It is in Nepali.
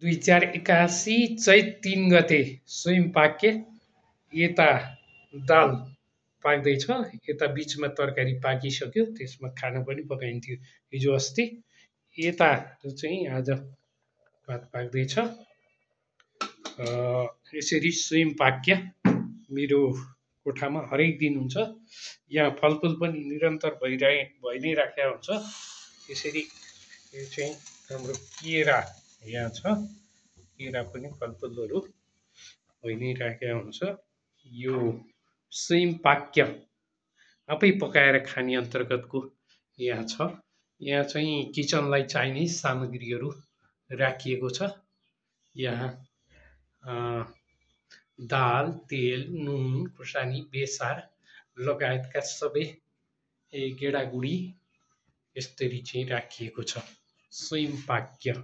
2081 चैत 3 गते स्वयं पाक्य। यता दाल पाक्दैछ, यता बिचमा तरकारी पाकिसक्यो, त्यसमा खाना पनि पकाइन्थ्यो हिजो अस्ति। यता चाहिँ आज भात पाक्दैछ। यसरी स्वयं पाक्य मेरो कोठामा हरेक दिन हुन्छ। यहाँ फलफुल पनि निरन्तर भइ नै राखेको हुन्छ। यसरी यो चाहिँ हाम्रो केरा यहाँ छ, केरा पनि फलफुलहरू भइ नै राखेको हुन्छ। यो स्वयं पाक्य आफै पकाएर खाने अन्तर्गतको यहाँ छ। यहाँ चाहिँ किचनलाई चाहिने सामग्रीहरू राखिएको छ। यहाँ दाल, तेल, नुन, खुर्सानी, बेसार लगायतका सबै गेडागुडी यसरी चाहिँ राखिएको छ। स्वयं पाक्य।